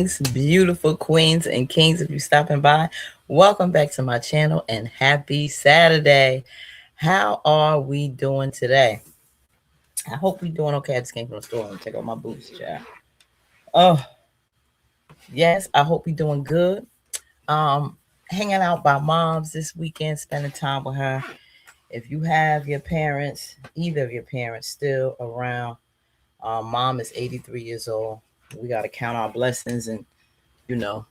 Greetings, beautiful queens and kings. If you're stopping by, welcome back to my channel and happy Saturday. How are we doing today? I hope we're doing okay. I just came from the store and take off my boots, child. Oh, yes, I hope we're doing good. Hanging out by mom's this weekend, spending time with her. If you have your parents, either of your parents still around, mom is 83 years old. We got to count our blessings and, you know,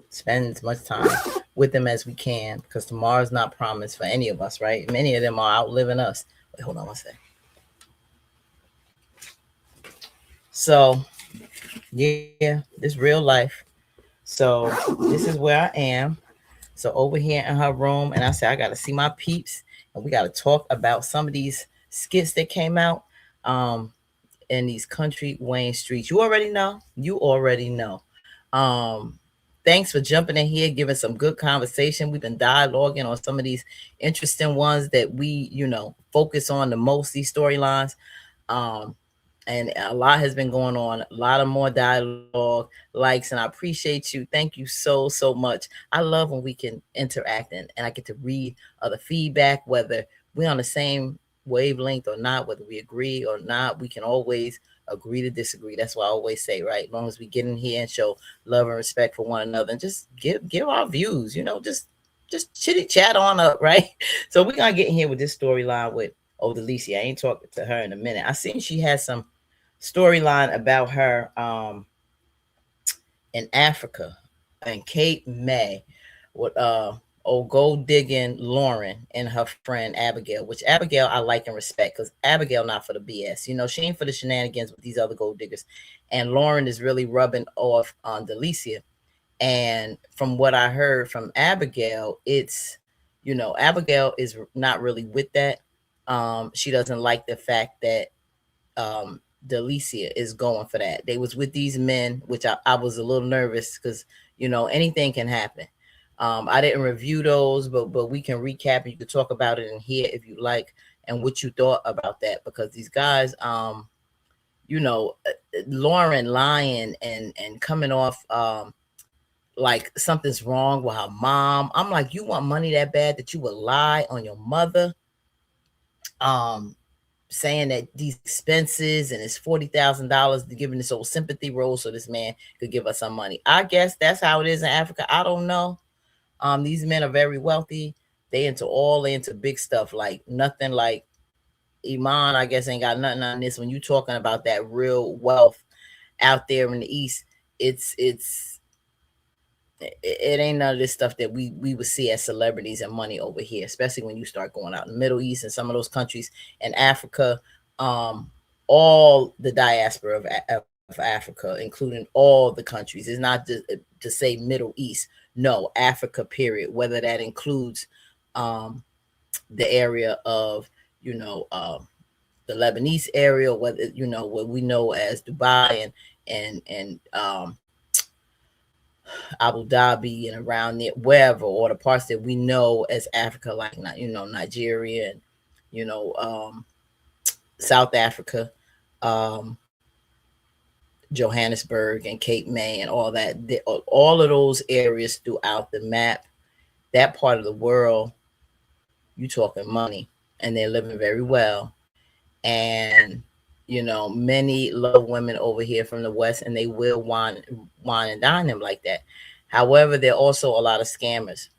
spend as much time with them as we can because tomorrow's not promised for any of us, right? Many of them are outliving us. Wait, hold on one second. So, yeah, this real life. So, this is where I am. So, over here in her room, and I said, I got to see my peeps and we got to talk about some of these skits that came out in these country Wayne streets. You already know. You already know. Um, Thanks for jumping in here, giving some good conversation. We've been dialoguing on some of these interesting ones that we, focus on the most, these storylines. Um, and a lot has been going on, a lot of more dialogue, likes, and I appreciate you. Thank you so much. I love when we can interact and I get to read other feedback, whether we're on the same wavelength or not, whether we agree or not. We can always agree to disagree. That's what I always say, right? As long as we get in here and show love and respect for one another and just give our views, just chitty chat on up, right? So we're gonna get in here with this storyline with Delicia. I ain't talking to her in a minute. I seen she has some storyline about her in Africa and Cape May with old gold digging Lauren and her friend Abigail, which Abigail I like and respect because Abigail not for the BS. She ain't for the shenanigans with these other gold diggers. And Lauren is really rubbing off on Delicia. And from what I heard from Abigail, it's, Abigail is not really with that. She doesn't like the fact that Dalicia is going for that. They was with these men, which I was a little nervous because anything can happen. I didn't review those, but we can recap and you can talk about it in here if you like and what you thought about that because these guys, you know, Lauren lying and coming off like something's wrong with her mom. I'm like, you want money that bad that you would lie on your mother? Saying that these expenses and it's $40,000 to giving this old sympathy role so this man could give us some money. I guess that's how it is in Africa. I don't know. These men are very wealthy. They into big stuff like nothing like Iman, I guess, ain't got nothing on this. When you talking about that real wealth out there in the East, it ain't none of this stuff that we would see as celebrities and money over here, especially when you start going out in the Middle East and some of those countries and Africa, all the diaspora of Africa, including all the countries. It's not just to say Middle East. No, Africa, period. Whether that includes the area of, the Lebanese area, whether, what we know as Dubai and Abu Dhabi and around there, wherever, or the parts that we know as Africa, like Nigeria and South Africa, um, Johannesburg and Cape May and all that. All of those areas throughout the map, that part of the world, you talking money, and they're living very well. And many love women over here from the West, and they will wine and dine them like that. However, there are also a lot of scammers.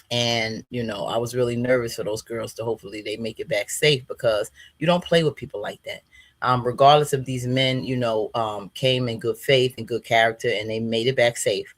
And I was really nervous for those girls to hopefully they make it back safe because you don't play with people like that. Regardless of these men, came in good faith and good character, and they made it back safe.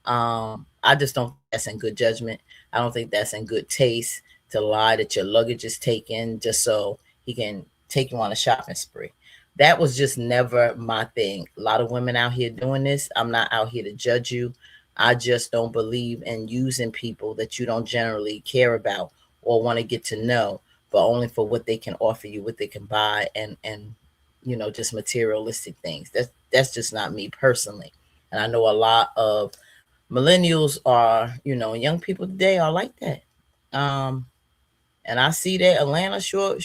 I just don't think that's in good judgment. I don't think that's in good taste to lie that your luggage is taken just so he can take you on a shopping spree. That was just never my thing. A lot of women out here doing this. I'm not out here to judge you. I just don't believe in using people that you don't generally care about or want to get to know, but only for what they can offer you, what they can buy, and just materialistic things. That's just not me personally. And I know a lot of millennials are, young people today are like that. And I see that Atlanta sure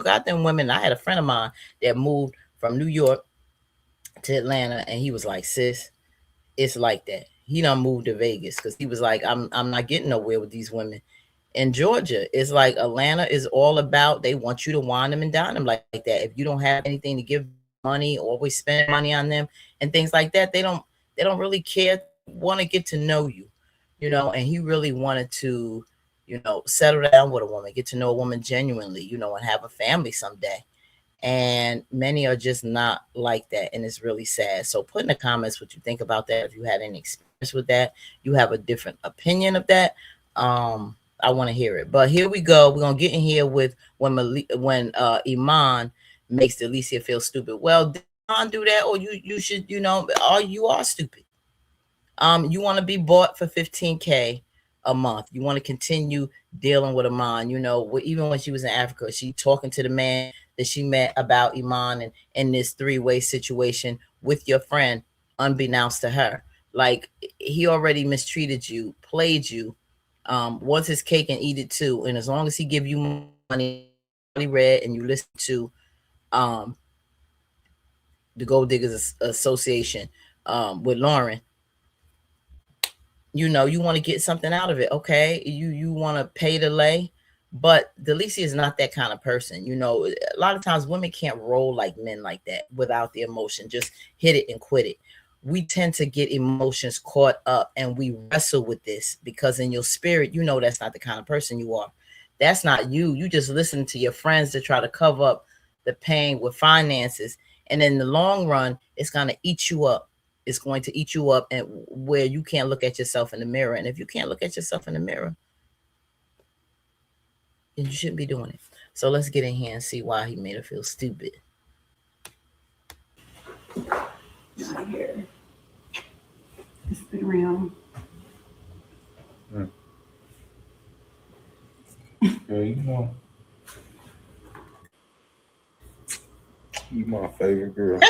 got them women. I had a friend of mine that moved from New York to Atlanta, and he was like, sis, it's like that. He done moved to Vegas because he was like, I'm not getting nowhere with these women. In Georgia, it's like Atlanta is all about they want you to wine them and dine them like that. If you don't have anything to give money, always spend money on them and things like that, they don't really care. Want to get to know you, and he really wanted to, settle down with a woman, get to know a woman genuinely, and have a family someday. And many are just not like that, and it's really sad. So put in the comments what you think about that. If you had any experience with that, you have a different opinion of that, I want to hear it. But here we go, we're gonna get in here with when Iman makes Delicia feel stupid. Well, did Iman do that, or you should, you are stupid. You want to be bought for 15K a month. You want to continue dealing with Iman. Even when she was in Africa, she talking to the man that she met about Iman and in this three-way situation with your friend, unbeknownst to her. Like, he already mistreated you, played you, wants his cake and eat it too. And as long as he give you money, read and you listen to um, the Gold Diggers Association with Lauren, you want to get something out of it. Okay, you want to pay to lay, but Delicia is not that kind of person. A lot of times women can't roll like men like that without the emotion. Just hit it and quit it. We tend to get emotions caught up, and we wrestle with this because in your spirit, that's not the kind of person you are. That's not you. You just listen to your friends to try to cover up the pain with finances, and in the long run, it's going to eat you up. It's going to eat you up, and where you can't look at yourself in the mirror. And if you can't look at yourself in the mirror, then you shouldn't be doing it. So let's get in here and see why he made her feel stupid. Right here. Spin around. Yeah, you my favorite girl.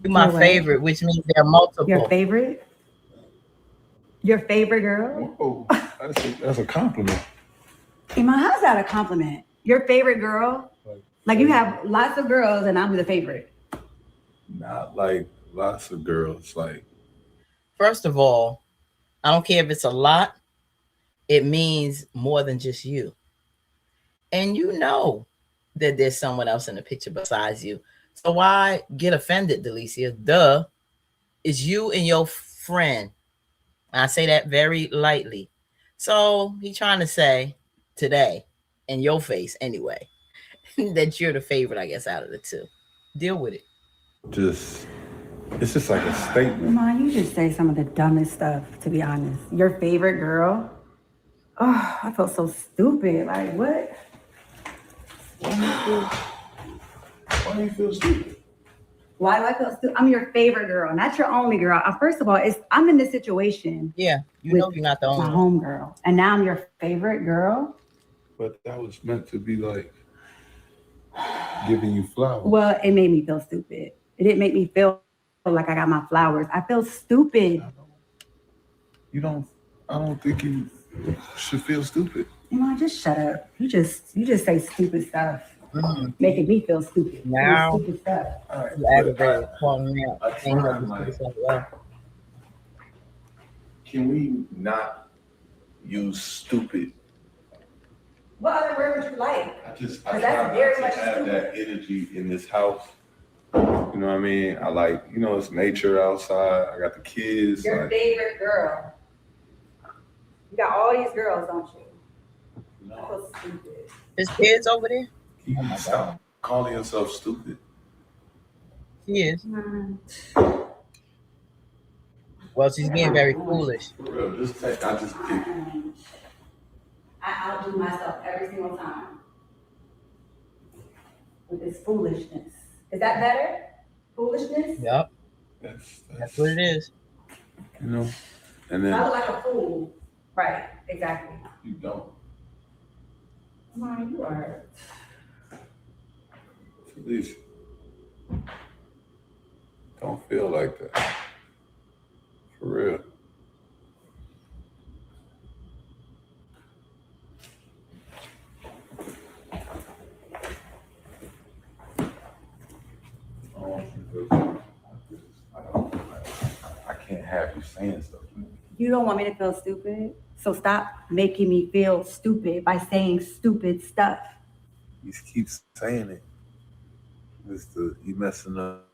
You're my favorite, which means there are multiple. Your favorite? Your favorite girl? Whoa, that's a compliment. Iman, how's that a compliment? Your favorite girl? Like you have lots of girls and I'm the favorite. Not like lots of girls. Like, first of all, I don't care if it's a lot. It means more than just you. And you know that there's someone else in the picture besides you. So why get offended, Delicia? Duh. It's you and your friend. I say that very lightly. So he's trying to say today, in your face anyway, that you're the favorite, I guess, out of the two. Deal with it. It's just like a statement. Mom, you just say some of the dumbest stuff, to be honest. Your favorite girl? Oh, I felt so stupid. Like, what? Why do you feel stupid? Why do I feel stupid? I'm your favorite girl, not your only girl. First of all, I'm in this situation. Yeah, you know you're not the only my home girl. And now I'm your favorite girl. But that was meant to be like giving you flowers. Well, it made me feel stupid. It didn't make me feel like I got my flowers. I feel stupid. I don't think you should feel stupid. Just shut up. You just say stupid stuff. Making me feel stupid. Now, stupid stuff. You aggravated, calling me out. Can we not use stupid? What other word would you like? I try very much to have that energy in this house. You know what I mean? I like, it's nature outside. I got the kids. Your favorite girl. You got all these girls, don't you? No. I feel stupid. There's kids over there? You stop calling yourself stupid. She is. Well, she's being very foolish. For real, I just pick. I outdo myself every single time with this foolishness. Is that better? Foolishness? Yep. That's what it is. And then I look like a fool. Right, exactly. You don't. Mom, you are. Please. Don't feel like that. For real. I can't have have you saying stuff like You don't want me to feel stupid, so stop making me feel stupid by saying stupid stuff. that. You keep saying it. You messing up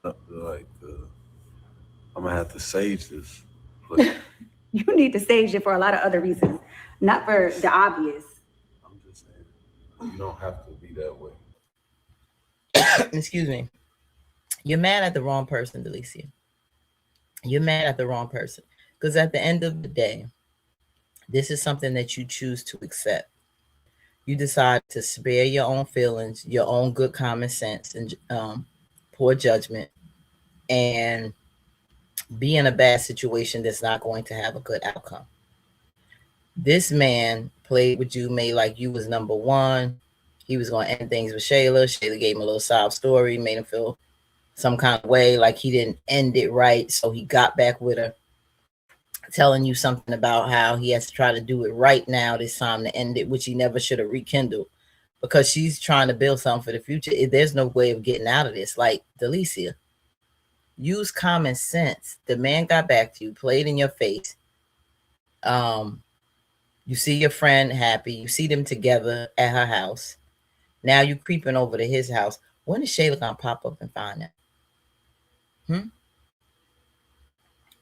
I'm gonna have to sage this. But You need to sage it for a lot of other reasons, not for the obvious. I'm just saying, you don't have to be that way. Excuse me. You're mad at the wrong person, Delicia. You're mad at the wrong person. Because at the end of the day, this is something that you choose to accept. You decide to spare your own feelings, your own good common sense, and poor judgment, and be in a bad situation that's not going to have a good outcome. This man played with you, made like you was number one. He was going to end things with Shayla. Shayla gave him a little sob story, made him feel some kind of way, like he didn't end it right. So he got back with her, telling you something about how he has to try to do it right now this time to end it, which he never should have rekindled, because she's trying to build something for the future. There's no way of getting out of this. Like, Delicia, use common sense. The man got back to you, played in your face. You see your friend happy. You see them together at her house. Now you creeping over to his house. When is Shayla gonna pop up and find that?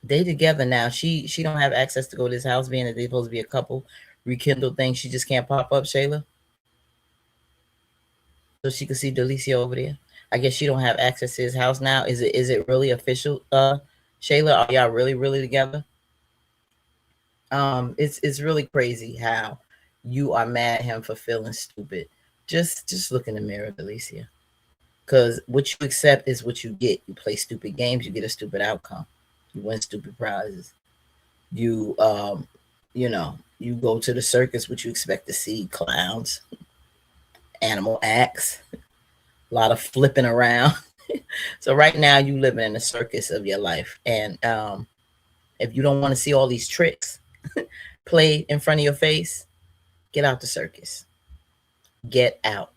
They together now. She don't have access to go to his house, being that they're supposed to be a couple. Rekindle things. She just can't pop up, Shayla, so she can see Delicia over there. I guess she don't have access to his house now. Is it really official, Shayla? Are y'all really together? It's really crazy how you are mad at him for feeling stupid. Just look in the mirror, Delicia. Because what you accept is what you get. You play stupid games, you get a stupid outcome. You win stupid prizes. You you go to the circus, what you expect to see: clowns, animal acts, a lot of flipping around. So right now you living in the circus of your life. And if you don't want to see all these tricks played in front of your face, get out the circus. Get out.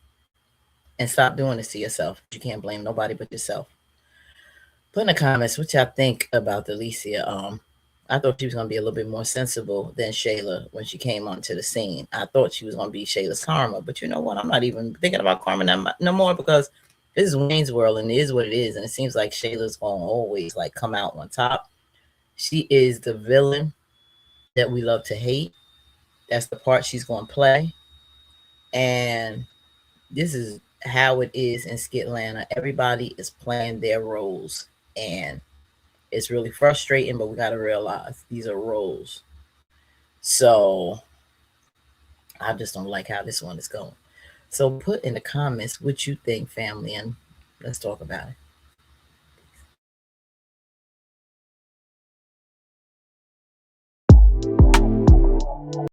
And stop doing this to yourself. You can't blame nobody but yourself. Put in the comments what y'all think about Delicia. I thought she was gonna be a little bit more sensible than Shayla when she came onto the scene. I thought she was gonna be Shayla's karma, but you know what? I'm not even thinking about karma no more, because this is Wayne's World and it is what it is. And it seems like Shayla's gonna always like come out on top. She is the villain that we love to hate. That's the part she's gonna play. And this is how it is in Skitlanta. Everybody is playing their roles, and it's really frustrating, but we got to realize these are roles. So I just don't like how this one is going. So put in the comments what you think, family, and let's talk about it.